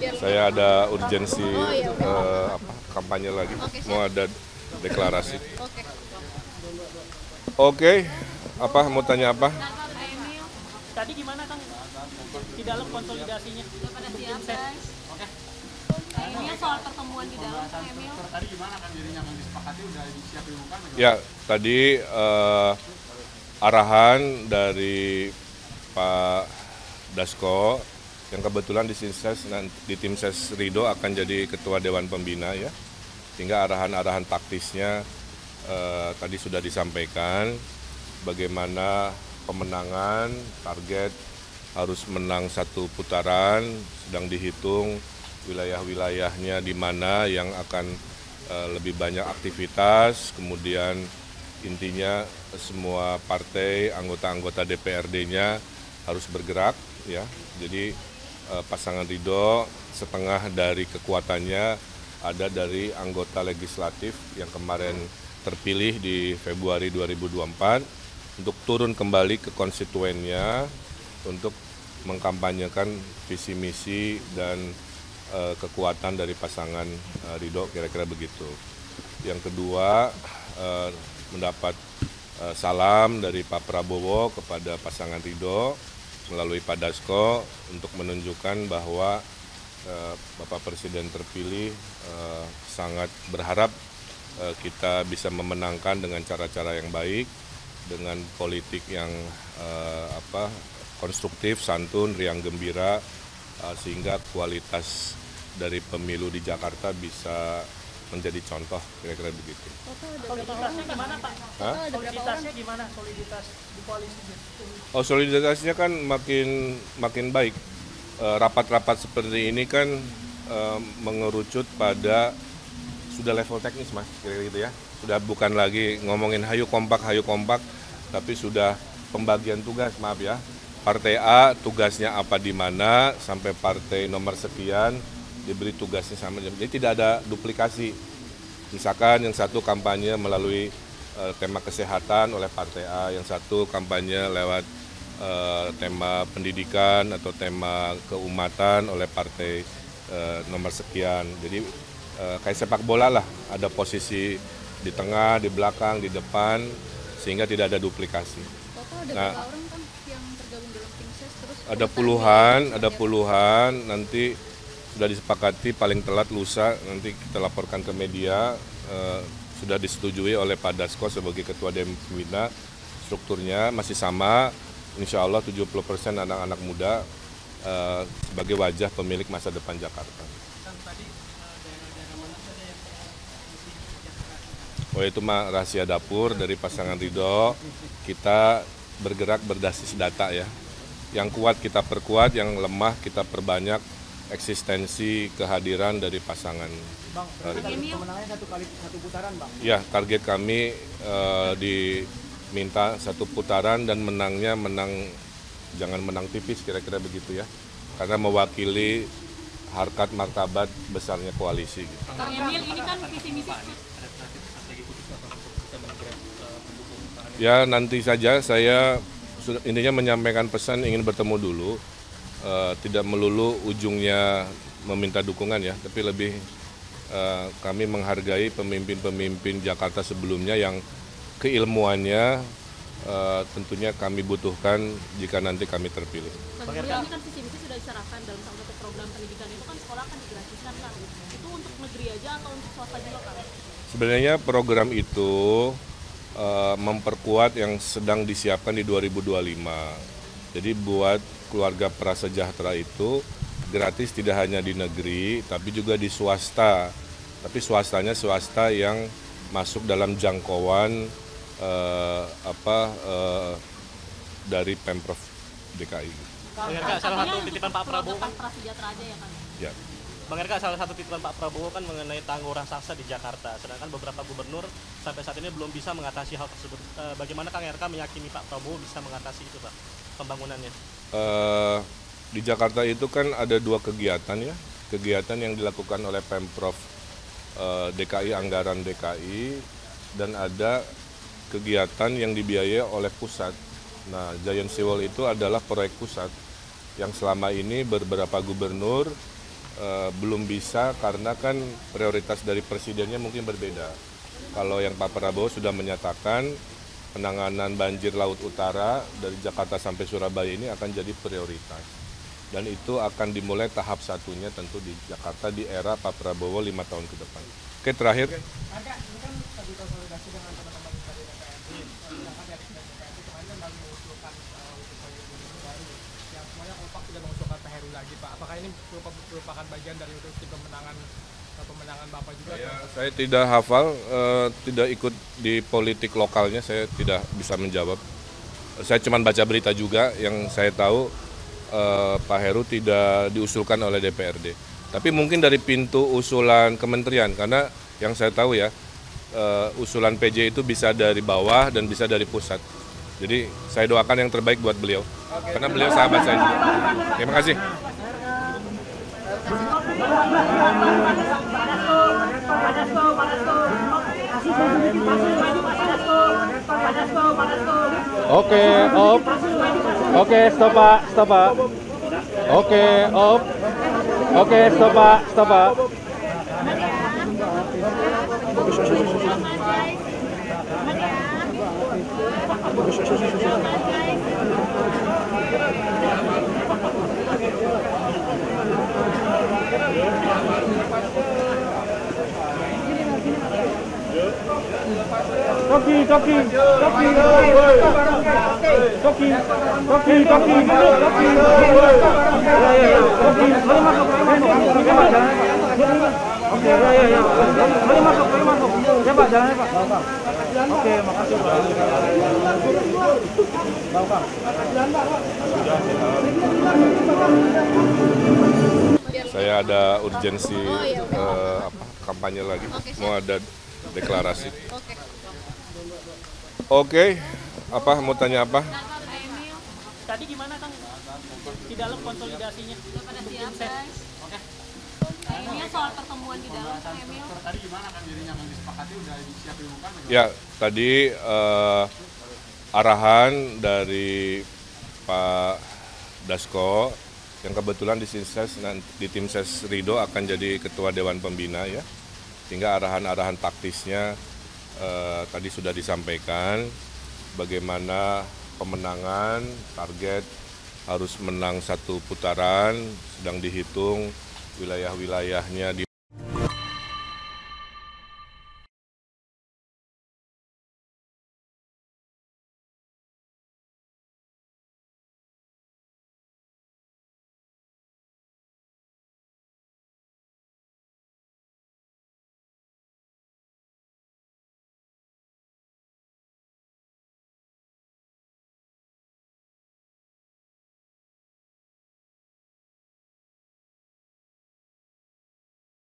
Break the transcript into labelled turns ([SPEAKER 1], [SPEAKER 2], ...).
[SPEAKER 1] Saya ada urgensi kampanye lagi, mau ada deklarasi. Oke, apa mau tanya apa?
[SPEAKER 2] Tadi gimana Kang di dalam konsolidasinya?
[SPEAKER 3] Udah pada siap guys. Emil soal pertemuan di dalam Emil.
[SPEAKER 4] Tadi gimana kan dirinya yang disepakati udah disiapin bukan?
[SPEAKER 1] Ya, tadi arahan dari Pak Dasko yang kebetulan di tim ses Ridho akan jadi ketua Dewan Pembina ya, sehingga arahan-arahan taktisnya tadi sudah disampaikan, bagaimana pemenangan, target harus menang 1 putaran, sedang dihitung wilayah-wilayahnya di mana yang akan lebih banyak aktivitas, kemudian intinya semua partai, anggota-anggota DPRD-nya harus bergerak ya. Jadi pasangan Ridho setengah dari kekuatannya ada dari anggota legislatif yang kemarin terpilih di Februari 2024 untuk turun kembali ke konstituennya untuk mengkampanyekan visi misi dan kekuatan dari pasangan Ridho, kira-kira begitu. Yang kedua, mendapat salam dari Pak Prabowo kepada pasangan Ridho melalui Pak Dasko untuk menunjukkan bahwa Bapak Presiden terpilih sangat berharap kita bisa memenangkan dengan cara-cara yang baik, dengan politik yang konstruktif, santun, riang gembira, sehingga kualitas dari pemilu di Jakarta bisa menjadi contoh, kira-kira begitu.
[SPEAKER 2] Soliditasnya gimana Pak? Soliditasnya gimana? Soliditas di koalisinya?
[SPEAKER 1] Oh, soliditasnya kan makin baik. Rapat-rapat seperti ini kan mengerucut pada sudah level teknis, Mas, kira-kira gitu ya. Sudah bukan lagi ngomongin hayu kompak, tapi sudah pembagian tugas, maaf ya. Partai A tugasnya apa di mana, sampai partai nomor sekian diberi tugasnya sama. Jadi tidak ada duplikasi. Misalkan yang satu kampanye melalui tema kesehatan oleh partai A, yang satu kampanye lewat tema pendidikan atau tema keumatan oleh partai nomor sekian. Jadi kayak sepak bola lah, ada posisi di tengah, di belakang, di depan, sehingga tidak ada duplikasi.
[SPEAKER 3] Total ada berapa orang kan yang tergabung dalam tim ses? Terus
[SPEAKER 1] Ada puluhan, nanti sudah disepakati paling telat lusa, nanti kita laporkan ke media, sudah disetujui oleh Pak Dasko sebagai Ketua Dewan Pembina, strukturnya masih sama, insya Allah 70% anak-anak muda sebagai wajah pemilik masa depan Jakarta. Oh, itu mah rahasia dapur dari pasangan Ridho. Kita bergerak berbasis data ya. Yang kuat kita perkuat, yang lemah kita perbanyak eksistensi kehadiran dari pasangan.
[SPEAKER 4] Bang, kemenangannya 1 putaran, Bang.
[SPEAKER 1] Ya, target kami diminta 1 putaran dan menangnya jangan menang tipis, kira-kira begitu ya. Karena mewakili harkat martabat besarnya koalisi. Gitu.
[SPEAKER 3] Kang Emil, ini kan visi misi.
[SPEAKER 1] Ya, nanti saja saya intinya menyampaikan pesan ingin bertemu dulu, tidak melulu ujungnya meminta dukungan ya, tapi lebih kami menghargai pemimpin-pemimpin Jakarta sebelumnya yang keilmuannya tentunya kami butuhkan jika nanti kami terpilih.
[SPEAKER 3] Kang Emil, ini kan visi misi sudah diserahkan dalam salah satu program pendidikan itu kan sekolah akan digratiskan kan? Itu untuk negeri aja atau untuk swasta juga kan?
[SPEAKER 1] Sebenarnya program itu memperkuat yang sedang disiapkan di 2025. Jadi buat keluarga prasejahtera itu gratis tidak hanya di negeri, tapi juga di swasta. Tapi swastanya swasta yang masuk dalam jangkauan dari Pemprov DKI.
[SPEAKER 2] Bang RK, salah satu titipan Pak Prabowo kan?
[SPEAKER 3] Prasejahtera aja ya kan?
[SPEAKER 1] Ya.
[SPEAKER 2] Bang RK, salah satu titipan Pak Prabowo kan mengenai tanggul raksasa di Jakarta. Sedangkan beberapa gubernur sampai saat ini belum bisa mengatasi hal tersebut. Bagaimana Kang RK meyakini Pak Prabowo bisa mengatasi itu, Pak, pembangunannya?
[SPEAKER 1] Di Jakarta itu kan ada 2 kegiatan ya. Kegiatan yang dilakukan oleh Pemprov DKI, anggaran DKI, dan ada kegiatan yang dibiayai oleh pusat. Nah, Giant Seawall itu adalah proyek pusat yang selama ini beberapa gubernur belum bisa karena kan prioritas dari presidennya mungkin berbeda. Kalau yang Pak Prabowo sudah menyatakan penanganan banjir Laut Utara dari Jakarta sampai Surabaya ini akan jadi prioritas. Dan itu akan dimulai tahap satunya tentu di Jakarta di era Pak Prabowo 5 tahun ke depan. Oke, terakhir.
[SPEAKER 4] Agak, ini kan tadi konsolidasi dengan teman-teman dari DPRD, sedangkan dari DPRD kemarin kan baru mengusulkan untuk gubernur baru, yang semuanya kompak tidak mengusulkan Pak Heru lagi, Pak. Apakah ini merupakan bagian dari untuk tim pemenangan Bapak juga?
[SPEAKER 1] Ya, saya tidak hafal, tidak ikut di politik lokalnya, saya tidak bisa menjawab. Saya cuma baca berita juga, yang saya tahu Pak Heru tidak diusulkan oleh DPRD. Tapi mungkin dari pintu usulan kementerian, karena yang saya tahu ya, usulan PJ itu bisa dari bawah dan bisa dari pusat. Jadi saya doakan yang terbaik buat beliau, karena beliau sahabat saya juga. Terima kasih.
[SPEAKER 5] Oke, op. Oke, stop Pak, stop Pak. Oke, op. Oke, stop Pak, stop Pak. Toki. Boleh masuk. Ya Pak, jalannya Pak. Oke, makasih Pak. Bang.
[SPEAKER 1] Saya ada urgensi kampanye lagi, mau ada deklarasi. Oke, apa mau tanya apa?
[SPEAKER 2] Tadi gimana Kang? Di dalam konsolidasinya?
[SPEAKER 3] Udah pada siap guys. Ini soal pertemuan di dalam Kang Emil.
[SPEAKER 4] Tadi gimana kan dirinya yang disepakati udah disiap diumumkan?
[SPEAKER 1] Ya, tadi arahan dari Pak Dasko yang kebetulan di tim ses Rido akan jadi ketua Dewan Pembina ya, sehingga arahan-arahan taktisnya tadi sudah disampaikan, bagaimana pemenangan, target harus menang 1 putaran, sedang dihitung wilayah-wilayahnya di